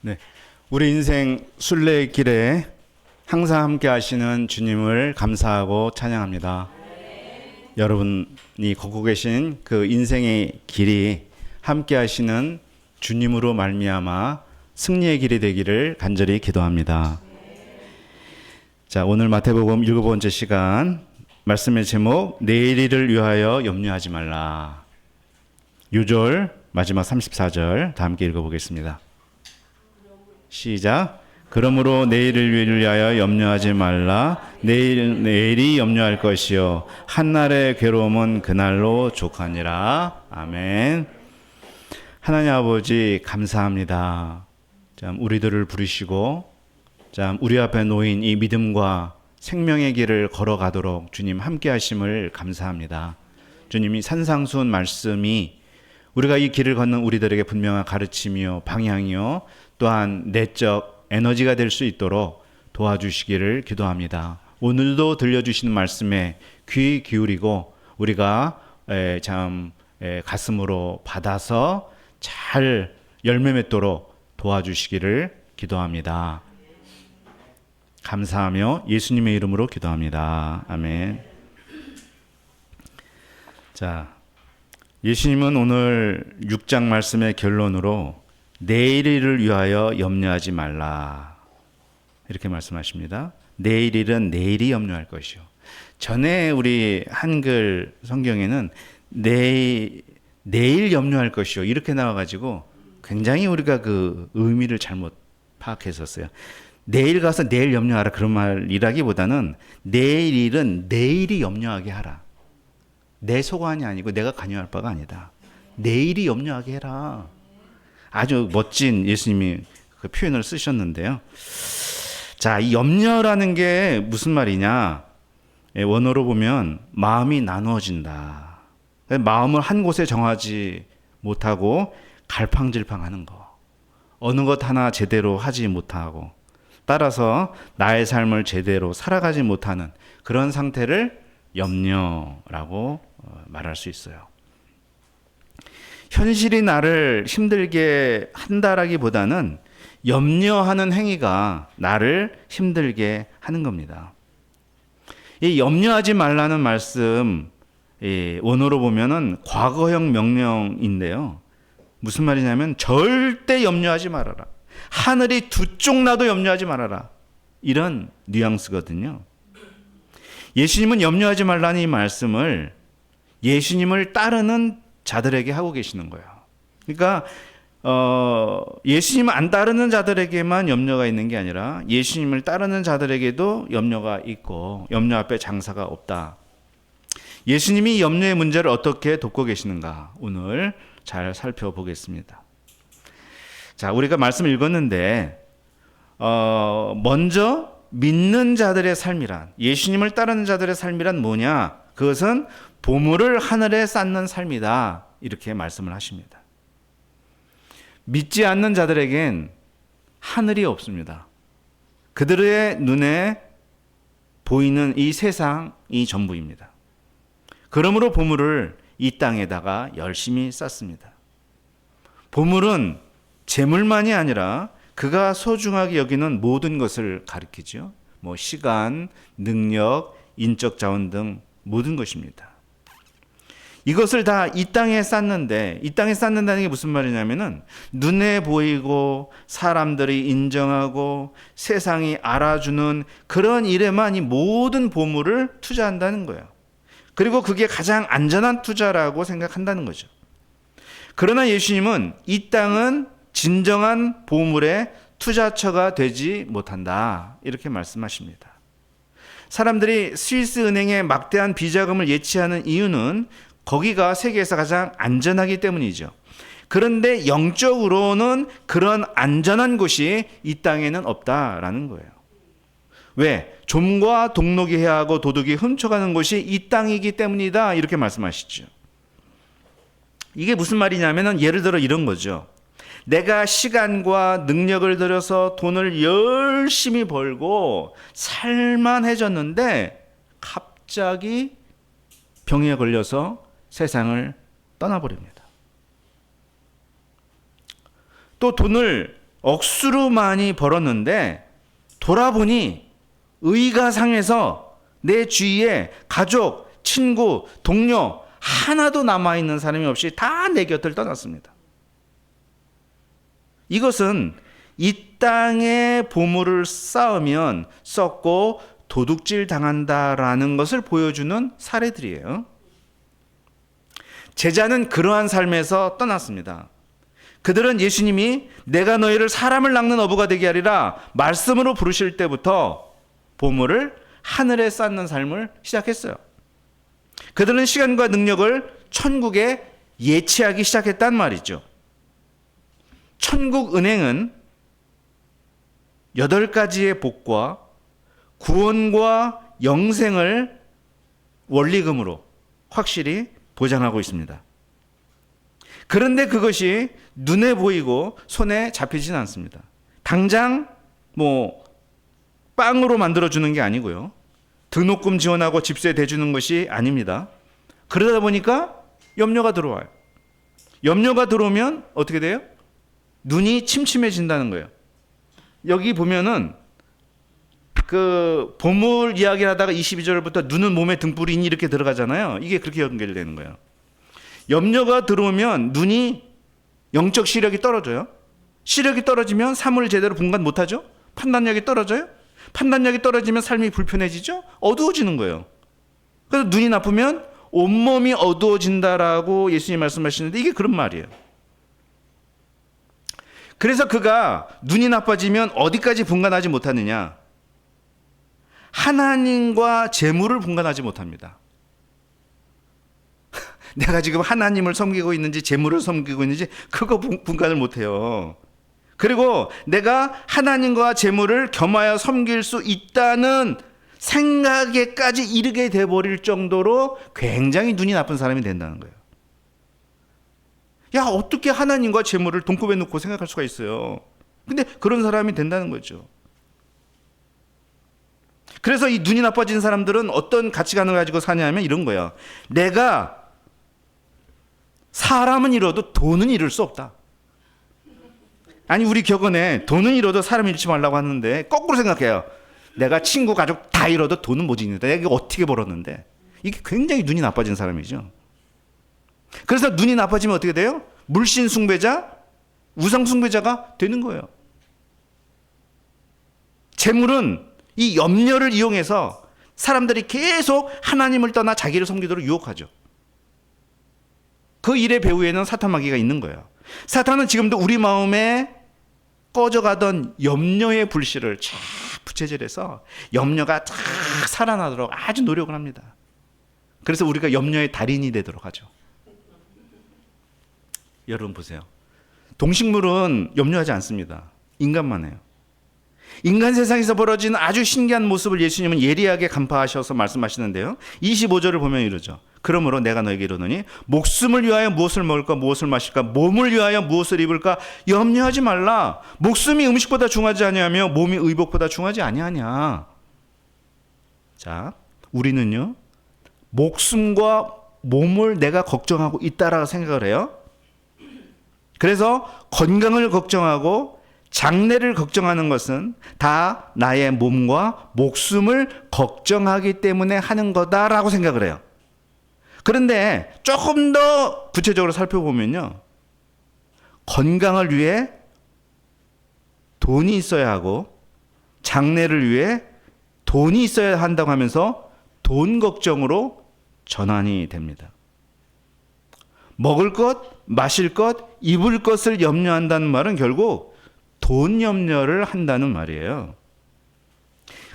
네, 우리 인생 순례길에 항상 함께 하시는 주님을 감사하고 찬양합니다. 여러분이 걷고 계신 그 인생의 길이 함께 하시는 주님으로 말미암아 승리의 길이 되기를 간절히 기도합니다. 자, 오늘 마태복음 7번째 시간 말씀의 제목, 내일 일을 위하여 염려하지 말라. 6절 마지막 34절 다 함께 읽어보겠습니다. 시작. 그러므로 내일을 위하여 염려하지 말라. 내일이 염려할 것이요 한날의 괴로움은 그날로 족하니라. 아멘. 하나님 아버지 감사합니다. 참 우리들을 부르시고 참 우리 앞에 놓인 이 믿음과 생명의 길을 걸어가도록 주님 함께 하심을 감사합니다. 주님이 산상수훈 말씀이 우리가 이 길을 걷는 우리들에게 분명한 가르침이요 방향이요 또한 내적 에너지가 될 수 있도록 도와주시기를 기도합니다. 오늘도 들려주시는 말씀에 귀 기울이고 우리가 가슴으로 받아서 잘 열매 맺도록 도와주시기를 기도합니다. 감사하며 예수님의 이름으로 기도합니다. 아멘. 자, 예수님은 오늘 6장 말씀의 결론으로 내일 일을 위하여 염려하지 말라 이렇게 말씀하십니다. 내일 일은 내일이 염려할 것이요. 전에 우리 한글 성경에는 내일 염려할 것이요 이렇게 나와가지고 굉장히 우리가 그 의미를 잘못 파악했었어요. 내일 가서 내일 염려하라 그런 말이라기보다는 내일 일은 내일이 염려하게 하라. 내 소관이 아니고 내가 관여할 바가 아니다. 내일이 염려하게 해라. 아주 멋진 예수님이 그 표현을 쓰셨는데요. 자, 이 염려라는 게 무슨 말이냐? 원어로 보면 마음이 나누어진다. 마음을 한 곳에 정하지 못하고 갈팡질팡하는 거. 어느 것 하나 제대로 하지 못하고 따라서 나의 삶을 제대로 살아가지 못하는 그런 상태를 염려라고 말할 수 있어요. 현실이 나를 힘들게 한다라기보다는 염려하는 행위가 나를 힘들게 하는 겁니다. 이 염려하지 말라는 말씀 원어로 보면은 과거형 명령인데요. 무슨 말이냐면 절대 염려하지 말아라. 하늘이 두 쪽 나도 염려하지 말아라. 이런 뉘앙스거든요. 예수님은 염려하지 말라는 이 말씀을 예수님을 따르는 자들에게 하고 계시는 거예요. 그러니까 예수님을 안 따르는 자들에게만 염려가 있는 게 아니라 예수님을 따르는 자들에게도 염려가 있고 염려 앞에 장사가 없다. 예수님이 염려의 문제를 어떻게 돕고 계시는가 오늘 잘 살펴보겠습니다. 자, 우리가 말씀을 읽었는데 먼저 믿는 자들의 삶이란 예수님을 따르는 자들의 삶이란 뭐냐? 그것은 보물을 하늘에 쌓는 삶이다. 이렇게 말씀을 하십니다. 믿지 않는 자들에겐 하늘이 없습니다. 그들의 눈에 보이는 이 세상이 전부입니다. 그러므로 보물을 이 땅에다가 열심히 쌓습니다. 보물은 재물만이 아니라 그가 소중하게 여기는 모든 것을 가리키죠. 뭐 시간, 능력, 인적 자원 등 모든 것입니다. 이것을 다 이 땅에 쌓는데 이 땅에 쌓는다는 게 무슨 말이냐면은 눈에 보이고 사람들이 인정하고 세상이 알아주는 그런 일에만 이 모든 보물을 투자한다는 거예요. 그리고 그게 가장 안전한 투자라고 생각한다는 거죠. 그러나 예수님은 이 땅은 진정한 보물의 투자처가 되지 못한다. 이렇게 말씀하십니다. 사람들이 스위스 은행의 막대한 비자금을 예치하는 이유는 거기가 세계에서 가장 안전하기 때문이죠. 그런데 영적으로는 그런 안전한 곳이 이 땅에는 없다라는 거예요. 왜? 좀과 동록이 해하고 도둑이 훔쳐가는 곳이 이 땅이기 때문이다. 이렇게 말씀하시죠. 이게 무슨 말이냐면 예를 들어 이런 거죠. 내가 시간과 능력을 들여서 돈을 열심히 벌고 살만해졌는데 갑자기 병에 걸려서 세상을 떠나버립니다. 또 돈을 억수로 많이 벌었는데 돌아보니 의가 상해서 내 주위에 가족, 친구, 동료 하나도 남아있는 사람이 없이 다 내 곁을 떠났습니다. 이것은 이 땅에 보물을 쌓으면 썩고 도둑질 당한다라는 것을 보여주는 사례들이에요. 제자는 그러한 삶에서 떠났습니다. 그들은 예수님이 내가 너희를 사람을 낚는 어부가 되게 하리라 말씀으로 부르실 때부터 보물을 하늘에 쌓는 삶을 시작했어요. 그들은 시간과 능력을 천국에 예치하기 시작했단 말이죠. 천국 은행은 8가지의 복과 구원과 영생을 원리금으로 확실히 보장하고 있습니다. 그런데 그것이 눈에 보이고 손에 잡히진 않습니다. 당장 빵으로 만들어주는 게 아니고요. 등록금 지원하고 집세 대주는 것이 아닙니다. 그러다 보니까 염려가 들어와요. 염려가 들어오면 어떻게 돼요? 눈이 침침해진다는 거예요. 여기 보면은 그 보물 이야기를 하다가 22절부터 눈은 몸에 등불이니 이렇게 들어가잖아요. 이게 그렇게 연결되는 거예요. 염려가 들어오면 눈이 영적 시력이 떨어져요. 시력이 떨어지면 사물을 제대로 분간 못하죠. 판단력이 떨어져요. 판단력이 떨어지면 삶이 불편해지죠. 어두워지는 거예요. 그래서 눈이 나쁘면 온몸이 어두워진다라고 예수님 말씀하시는데 이게 그런 말이에요. 그래서 그가 눈이 나빠지면 어디까지 분간하지 못하느냐? 하나님과 재물을 분간하지 못합니다. 내가 지금 하나님을 섬기고 있는지 재물을 섬기고 있는지 그거 분간을 못해요. 그리고 내가 하나님과 재물을 겸하여 섬길 수 있다는 생각에까지 이르게 돼버릴 정도로 굉장히 눈이 나쁜 사람이 된다는 거예요. 야, 어떻게 하나님과 재물을 동급에 놓고 생각할 수가 있어요. 근데 그런 사람이 된다는 거죠. 그래서 이 눈이 나빠진 사람들은 어떤 가치관을 가지고 사냐면 이런 거예요. 내가 사람은 잃어도 돈은 잃을 수 없다. 아니, 우리 격언에 돈은 잃어도 사람 잃지 말라고 하는데 거꾸로 생각해요. 내가 친구, 가족 다 잃어도 돈은 못 잃는다. 내가 이거 어떻게 벌었는데. 이게 굉장히 눈이 나빠진 사람이죠. 그래서 눈이 나빠지면 어떻게 돼요? 물신 숭배자, 우상 숭배자가 되는 거예요. 재물은 이 염려를 이용해서 사람들이 계속 하나님을 떠나 자기를 섬기도록 유혹하죠. 그 일의 배후에는 사탄 마귀가 있는 거예요. 사탄은 지금도 우리 마음에 꺼져가던 염려의 불씨를 쫙 부채질해서 염려가 쫙 살아나도록 아주 노력을 합니다. 그래서 우리가 염려의 달인이 되도록 하죠. 여러분 보세요. 동식물은 염려하지 않습니다. 인간만 해요. 인간 세상에서 벌어지는 아주 신기한 모습을 예수님은 예리하게 간파하셔서 말씀하시는데요. 25절을 보면 이러죠. 그러므로 내가 너에게 이르노니 목숨을 위하여 무엇을 먹을까 무엇을 마실까 몸을 위하여 무엇을 입을까 염려하지 말라. 목숨이 음식보다 중하지 아니하며 몸이 의복보다 중하지 아니하냐. 자, 우리는요 목숨과 몸을 내가 걱정하고 있다라고 생각을 해요. 그래서 건강을 걱정하고 장래를 걱정하는 것은 다 나의 몸과 목숨을 걱정하기 때문에 하는 거다라고 생각을 해요. 그런데 조금 더 구체적으로 살펴보면요. 건강을 위해 돈이 있어야 하고 장래를 위해 돈이 있어야 한다고 하면서 돈 걱정으로 전환이 됩니다. 먹을 것, 마실 것, 입을 것을 염려한다는 말은 결국 돈 염려를 한다는 말이에요.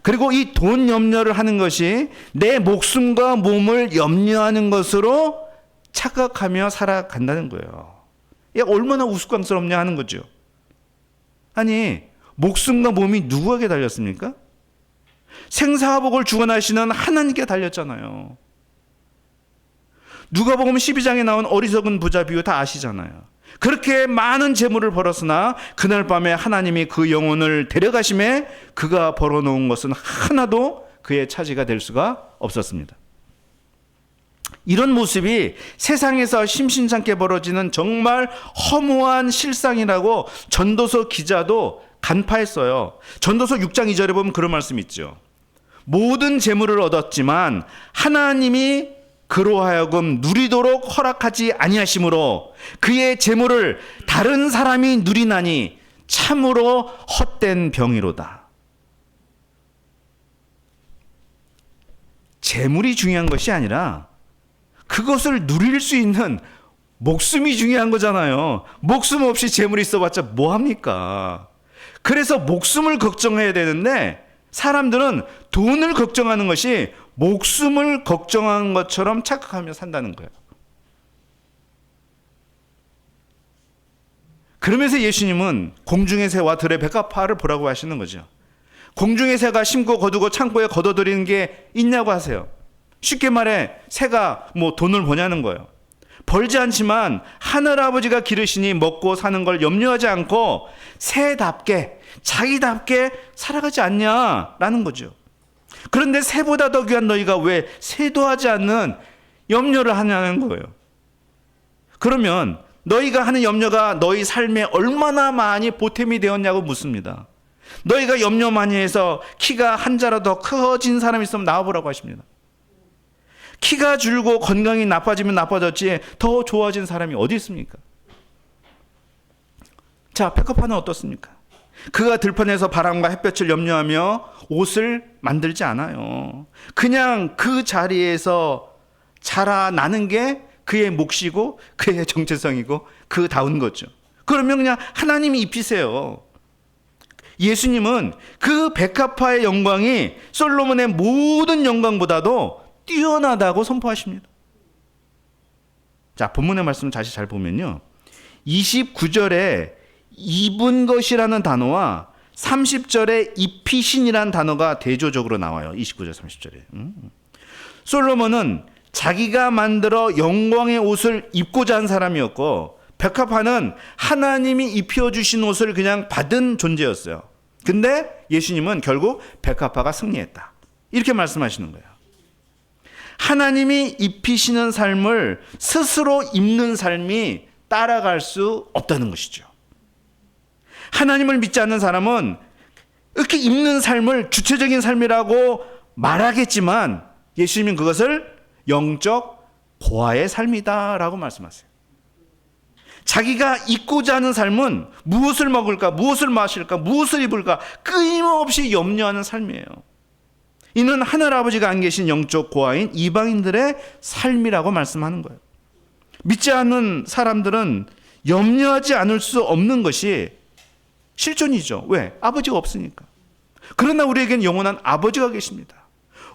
그리고 이 돈 염려를 하는 것이 내 목숨과 몸을 염려하는 것으로 착각하며 살아간다는 거예요. 이게 얼마나 우스꽝스럽냐 하는 거죠. 아니, 목숨과 몸이 누구에게 달렸습니까? 생사화복을 주관하시는 하나님께 달렸잖아요. 누가복음 12장에 나온 어리석은 부자 비유 다 아시잖아요. 그렇게 많은 재물을 벌었으나 그날 밤에 하나님이 그 영혼을 데려가심에 그가 벌어놓은 것은 하나도 그의 차지가 될 수가 없었습니다. 이런 모습이 세상에서 심심찮게 벌어지는 정말 허무한 실상이라고 전도서 기자도 간파했어요. 전도서 6장 2절에 보면 그런 말씀이 있죠. 모든 재물을 얻었지만 하나님이 그로 하여금 누리도록 허락하지 아니하심으로 그의 재물을 다른 사람이 누리나니 참으로 헛된 병이로다. 재물이 중요한 것이 아니라 그것을 누릴 수 있는 목숨이 중요한 거잖아요. 목숨 없이 재물이 있어봤자 뭐합니까? 그래서 목숨을 걱정해야 되는데 사람들은 돈을 걱정하는 것이 목숨을 걱정하는 것처럼 착각하며 산다는 거예요. 그러면서 예수님은 공중의 새와 들의 백합화를 보라고 하시는 거죠. 공중의 새가 심고 거두고 창고에 거둬들이는 게 있냐고 하세요. 쉽게 말해 새가 뭐 돈을 버냐는 거예요. 벌지 않지만 하늘아버지가 기르시니 먹고 사는 걸 염려하지 않고 새답게 자기답게 살아가지 않냐라는 거죠. 그런데 새보다 더 귀한 너희가 왜 새도 하지 않는 염려를 하냐는 거예요. 그러면 너희가 하는 염려가 너희 삶에 얼마나 많이 보탬이 되었냐고 묻습니다. 너희가 염려 많이 해서 키가 한 자라도 더 커진 사람이 있으면 나와보라고 하십니다. 키가 줄고 건강이 나빠지면 나빠졌지 더 좋아진 사람이 어디 있습니까? 자, 백합화는 어떻습니까? 그가 들판에서 바람과 햇볕을 염려하며 옷을 만들지 않아요. 그냥 그 자리에서 자라나는 게 그의 몫이고 그의 정체성이고 그다운 거죠. 그러면 그냥 하나님이 입히세요. 예수님은 그 백합화의 영광이 솔로몬의 모든 영광보다도 뛰어나다고 선포하십니다. 자, 본문의 말씀 다시 잘 보면요. 29절에 입은 것이라는 단어와 30절에 입히신이라는 단어가 대조적으로 나와요. 29절 30절에. 솔로몬은 자기가 만들어 영광의 옷을 입고자 한 사람이었고 백합화는 하나님이 입혀주신 옷을 그냥 받은 존재였어요. 근데 예수님은 결국 백합화가 승리했다. 이렇게 말씀하시는 거예요. 하나님이 입히시는 삶을 스스로 입는 삶이 따라갈 수 없다는 것이죠. 하나님을 믿지 않는 사람은 이렇게 입는 삶을 주체적인 삶이라고 말하겠지만 예수님은 그것을 영적 고아의 삶이다라고 말씀하세요. 자기가 입고자 하는 삶은 무엇을 먹을까, 무엇을 마실까, 무엇을 입을까 끊임없이 염려하는 삶이에요. 이는 하늘아버지가 안 계신 영적 고아인 이방인들의 삶이라고 말씀하는 거예요. 믿지 않는 사람들은 염려하지 않을 수 없는 것이 실존이죠. 왜? 아버지가 없으니까. 그러나 우리에겐 영원한 아버지가 계십니다.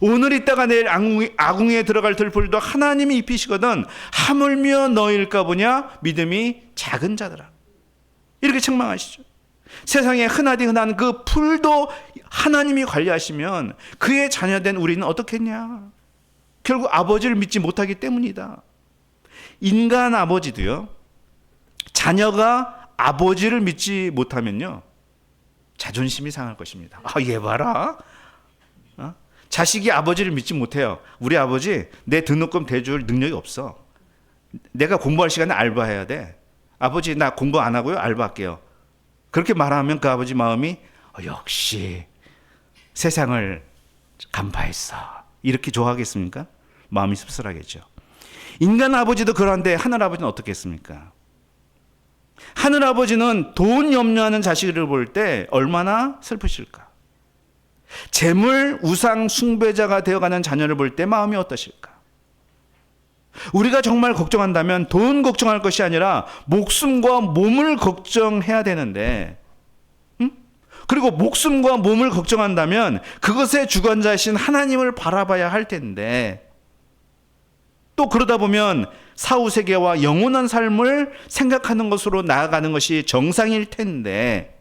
오늘 있다가 내일 아궁이에 들어갈 들풀도 하나님이 입히시거든 하물며 너일까 보냐 믿음이 작은 자들아. 이렇게 책망하시죠. 세상에 흔하디 흔한 그 풀도 하나님이 관리하시면 그의 자녀된 우리는 어떻겠냐? 결국 아버지를 믿지 못하기 때문이다. 인간 아버지도요. 자녀가 아버지를 믿지 못하면요. 자존심이 상할 것입니다. 아, 얘 봐라. 자식이 아버지를 믿지 못해요. 우리 아버지 내 등록금 대줄 능력이 없어. 내가 공부할 시간에 알바해야 돼. 아버지 나 공부 안 하고요. 알바할게요. 그렇게 말하면 그 아버지 마음이 역시 세상을 간파했어. 이렇게 좋아하겠습니까? 마음이 씁쓸하겠죠. 인간 아버지도 그런데 하늘 아버지는 어떻겠습니까? 하늘 아버지는 돈 염려하는 자식을 볼 때 얼마나 슬프실까? 재물 우상 숭배자가 되어가는 자녀를 볼 때 마음이 어떠실까? 우리가 정말 걱정한다면 돈 걱정할 것이 아니라 목숨과 몸을 걱정해야 되는데, 그리고 목숨과 몸을 걱정한다면 그것의 주관자이신 하나님을 바라봐야 할 텐데, 또 그러다 보면 사후세계와 영원한 삶을 생각하는 것으로 나아가는 것이 정상일 텐데,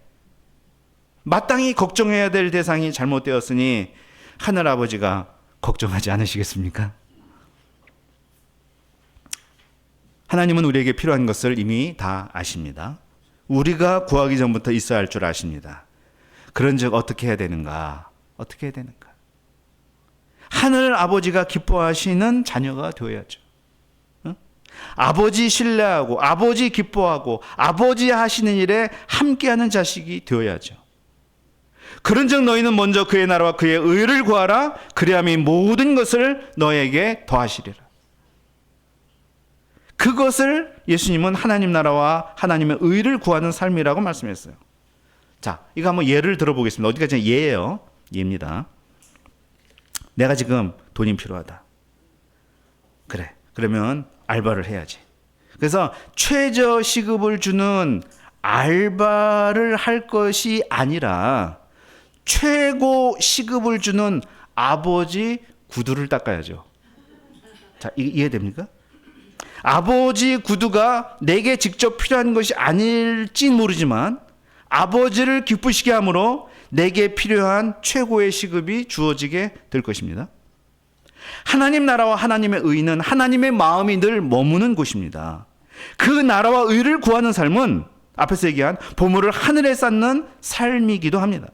마땅히 걱정해야 될 대상이 잘못되었으니 하늘아버지가 걱정하지 않으시겠습니까? 하나님은 우리에게 필요한 것을 이미 다 아십니다. 우리가 구하기 전부터 있어야 할 줄 아십니다. 그런즉 어떻게 해야 되는가? 어떻게 해야 되는가? 하늘 아버지가 기뻐하시는 자녀가 되어야죠. 아버지 신뢰하고 아버지 기뻐하고 아버지 하시는 일에 함께하는 자식이 되어야죠. 그런즉 너희는 먼저 그의 나라와 그의 의를 구하라. 그리하면 이 모든 것을 너에게 더하시리라. 그것을 예수님은 하나님 나라와 하나님의 의를 구하는 삶이라고 말씀했어요. 자, 이거 한번 예를 들어보겠습니다. 어디까지 예예요? 예입니다. 내가 지금 돈이 필요하다. 그래. 그러면 알바를 해야지. 그래서 최저 시급을 주는 알바를 할 것이 아니라 최고 시급을 주는 아버지 구두를 닦아야죠. 자, 이해됩니까? 아버지 구두가 내게 직접 필요한 것이 아닐지 모르지만 아버지를 기쁘시게 함으로 내게 필요한 최고의 시급이 주어지게 될 것입니다. 하나님 나라와 하나님의 의는 하나님의 마음이 늘 머무는 곳입니다. 그 나라와 의를 구하는 삶은 앞에서 얘기한 보물을 하늘에 쌓는 삶이기도 합니다.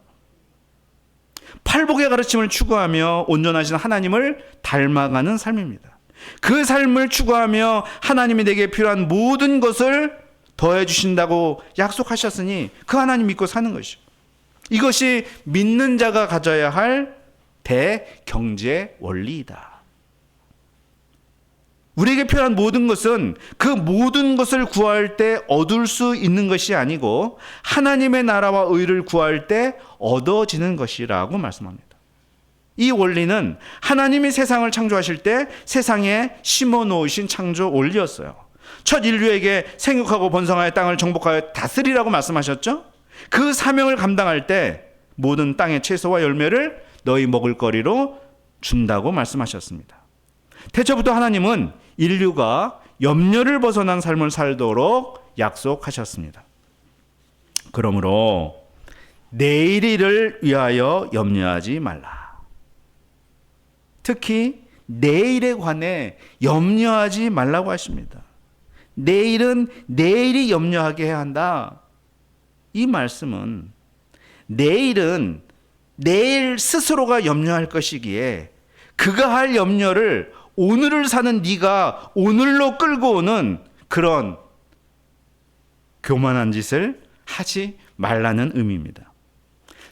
팔복의 가르침을 추구하며 온전하신 하나님을 닮아가는 삶입니다. 그 삶을 추구하며 하나님이 내게 필요한 모든 것을 더해 주신다고 약속하셨으니 그 하나님 믿고 사는 것이죠. 이것이 믿는 자가 가져야 할 대경제 원리이다. 우리에게 필요한 모든 것은 그 모든 것을 구할 때 얻을 수 있는 것이 아니고 하나님의 나라와 의를 구할 때 얻어지는 것이라고 말씀합니다. 이 원리는 하나님이 세상을 창조하실 때 세상에 심어 놓으신 창조 원리였어요. 첫 인류에게 생육하고 번성하여 땅을 정복하여 다스리라고 말씀하셨죠? 그 사명을 감당할 때 모든 땅의 채소와 열매를 너희 먹을 거리로 준다고 말씀하셨습니다. 태초부터 하나님은 인류가 염려를 벗어난 삶을 살도록 약속하셨습니다. 그러므로 내일을 위하여 염려하지 말라. 특히 내일에 관해 염려하지 말라고 하십니다. 내일은 내일이 염려하게 해야 한다. 이 말씀은 내일은 내일 스스로가 염려할 것이기에 그가 할 염려를 오늘을 사는 네가 오늘로 끌고 오는 그런 교만한 짓을 하지 말라는 의미입니다.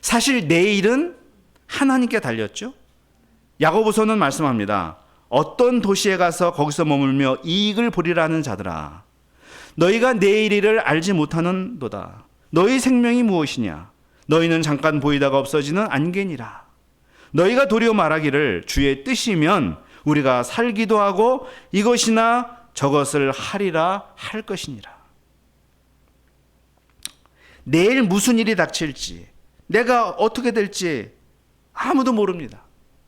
사실 내일은 하나님께 달렸죠. 야고보서는 말씀합니다. 어떤 도시에 가서 거기서 머물며 이익을 보리라는 자들아, 너희가 내일 일을 알지 못하는도다. 너희 생명이 무엇이냐? 너희는 잠깐 보이다가 없어지는 안개니라. 너희가 도리어 말하기를 주의 뜻이면 우리가 살기도 하고 이것이나 저것을 하리라 할 것이니라. 내일 무슨 일이 닥칠지, 내가 어떻게 될지 아무도 모릅니다.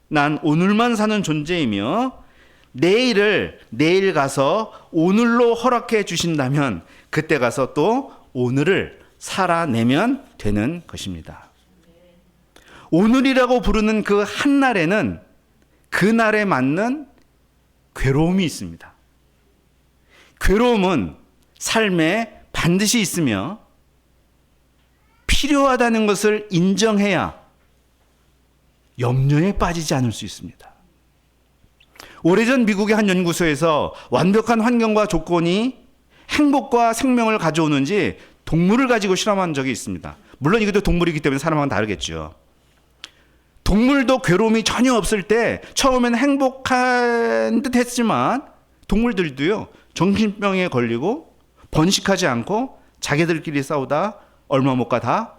난 오늘만 사는 존재이며 내일을 내일 가서 오늘로 허락해 주신다면 그때 가서 또 오늘을 살아내면 되는 것입니다. 오늘이라고 부르는 그 한날에는 그날에 맞는 괴로움이 있습니다. 괴로움은 삶에 반드시 있으며 필요하다는 것을 인정해야 염려에 빠지지 않을 수 있습니다. 오래전 미국의 한 연구소에서 완벽한 환경과 조건이 행복과 생명을 가져오는지 동물을 가지고 실험한 적이 있습니다. 물론 이것도 동물이기 때문에 사람과는 다르겠죠. 동물도 괴로움이 전혀 없을 때 처음에는 행복한 듯 했지만 동물들도요, 정신병에 걸리고 번식하지 않고 자기들끼리 싸우다 얼마 못 가 다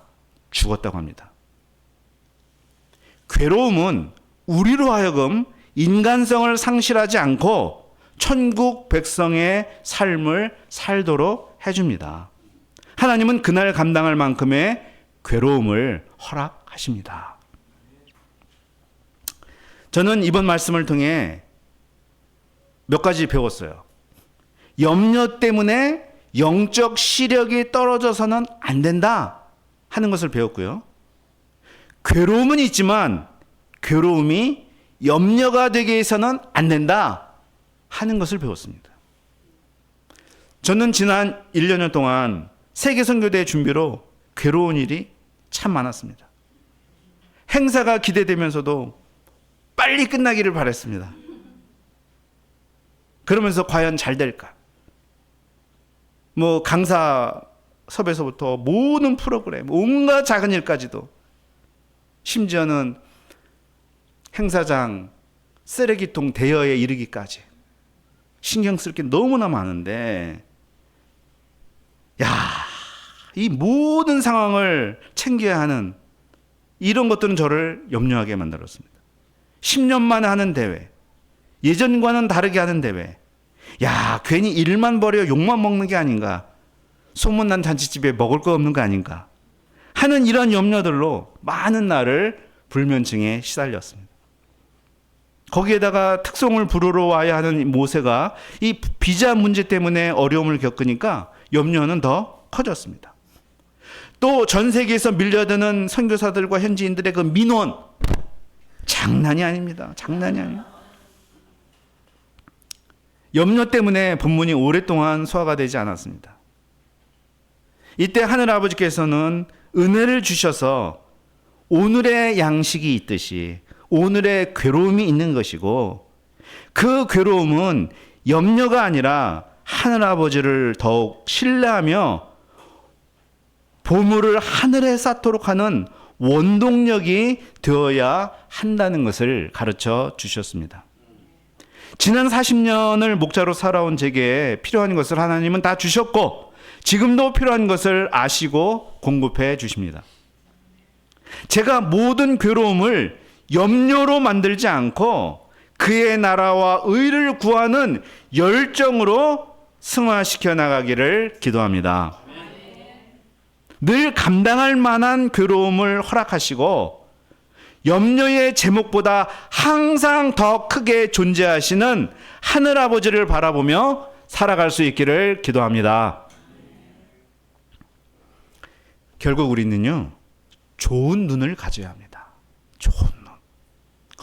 죽었다고 합니다. 괴로움은 우리로 하여금 인간성을 상실하지 않고 천국 백성의 삶을 살도록 해줍니다. 하나님은 그날 감당할 만큼의 괴로움을 허락하십니다. 저는 이번 말씀을 통해 몇 가지 배웠어요. 염려 때문에 영적 시력이 떨어져서는 안 된다 하는 것을 배웠고요. 괴로움은 있지만 괴로움이 염려가 되게 해서는 안 된다 하는 것을 배웠습니다. 저는 지난 1년 동안 세계선교대 준비로 괴로운 일이 참 많았습니다. 행사가 기대되면서도 빨리 끝나기를 바랐습니다. 그러면서 과연 잘 될까? 뭐 강사 섭외서부터 모든 프로그램, 온갖 작은 일까지도, 심지어는 행사장 쓰레기통 대여에 이르기까지 신경 쓸 게 너무나 많은데, 이 모든 상황을 챙겨야 하는 이런 것들은 저를 염려하게 만들었습니다. 10년 만에 하는 대회, 예전과는 다르게 하는 대회, 괜히 일만 벌여 욕만 먹는 게 아닌가, 소문난 잔치집에 먹을 거 없는 거 아닌가 하는 이런 염려들로 많은 날을 불면증에 시달렸습니다. 거기에다가 특송을 부르러 와야 하는 모세가 이 비자 문제 때문에 어려움을 겪으니까 염려는 더 커졌습니다. 또 전 세계에서 밀려드는 선교사들과 현지인들의 그 민원, 장난이 아닙니다. 장난이 아니에요. 염려 때문에 본문이 오랫동안 소화가 되지 않았습니다. 이때 하늘 아버지께서는 은혜를 주셔서 오늘의 양식이 있듯이 오늘의 괴로움이 있는 것이고, 그 괴로움은 염려가 아니라 하늘 아버지를 더욱 신뢰하며 보물을 하늘에 쌓도록 하는 원동력이 되어야 한다는 것을 가르쳐 주셨습니다. 지난 40년을 목자로 살아온 제게 필요한 것을 하나님은 다 주셨고, 지금도 필요한 것을 아시고 공급해 주십니다. 제가 모든 괴로움을 염려로 만들지 않고 그의 나라와 의를 구하는 열정으로 승화시켜 나가기를 기도합니다. 늘 감당할 만한 괴로움을 허락하시고 염려의 제목보다 항상 더 크게 존재하시는 하늘 아버지를 바라보며 살아갈 수 있기를 기도합니다. 결국 우리는요, 좋은 눈을 가져야 합니다. 좋은 눈.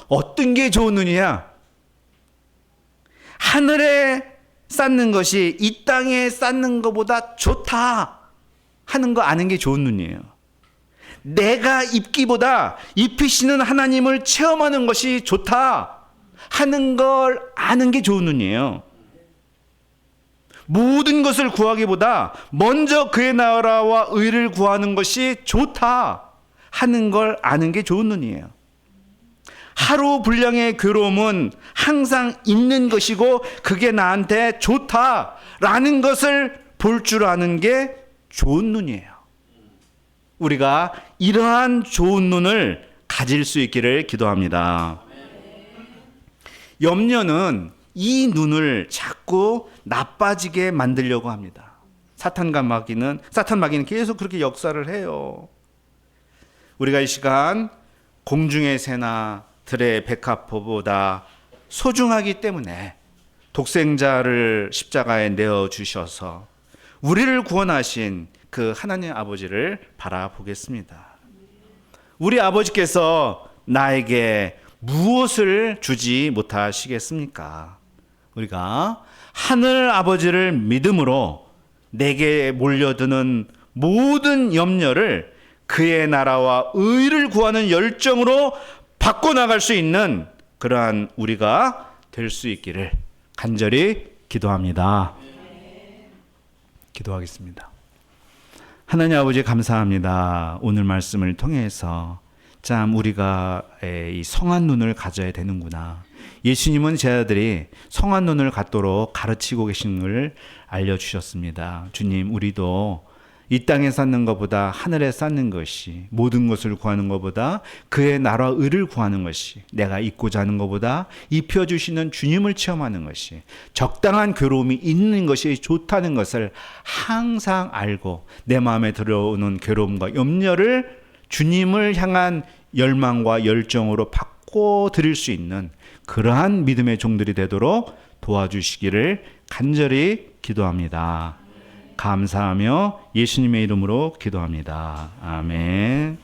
어떤 게 좋은 눈이야? 하늘에 쌓는 것이 이 땅에 쌓는 것보다 좋다 하는 거 아는 게 좋은 눈이에요. 내가 입기보다 입히시는 하나님을 체험하는 것이 좋다 하는 걸 아는 게 좋은 눈이에요. 모든 것을 구하기보다 먼저 그의 나라와 의를 구하는 것이 좋다 하는 걸 아는 게 좋은 눈이에요. 하루 분량의 괴로움은 항상 있는 것이고 그게 나한테 좋다라는 것을 볼 줄 아는 게 좋은 눈이에요. 우리가 이러한 좋은 눈을 가질 수 있기를 기도합니다. 염려는 이 눈을 자꾸 나빠지게 만들려고 합니다. 사탄 마귀는 계속 그렇게 역사를 해요. 우리가 이 시간 공중의 새나 들의 백합보다 소중하기 때문에 독생자를 십자가에 내어주셔서 우리를 구원하신 그 하나님 아버지를 바라보겠습니다. 우리 아버지께서 나에게 무엇을 주지 못하시겠습니까? 우리가 하늘 아버지를 믿음으로 내게 몰려드는 모든 염려를 그의 나라와 의를 구하는 열정으로 바꿔나갈 수 있는 그러한 우리가 될 수 있기를 간절히 기도합니다. 기도하겠습니다. 하나님 아버지 감사합니다. 오늘 말씀을 통해서 참 우리가 이 성한 눈을 가져야 되는구나. 예수님은 제 아들이 성한 눈을 갖도록 가르치고 계신 걸 알려주셨습니다. 주님, 우리도 이 땅에 쌓는 것보다 하늘에 쌓는 것이, 모든 것을 구하는 것보다 그의 나라 의를 구하는 것이, 내가 입고자 하는 것보다 입혀주시는 주님을 체험하는 것이, 적당한 괴로움이 있는 것이 좋다는 것을 항상 알고 내 마음에 들어오는 괴로움과 염려를 주님을 향한 열망과 열정으로 바꿔드릴 수 있는 그러한 믿음의 종들이 되도록 도와주시기를 간절히 기도합니다. 감사하며 예수님의 이름으로 기도합니다. 아멘.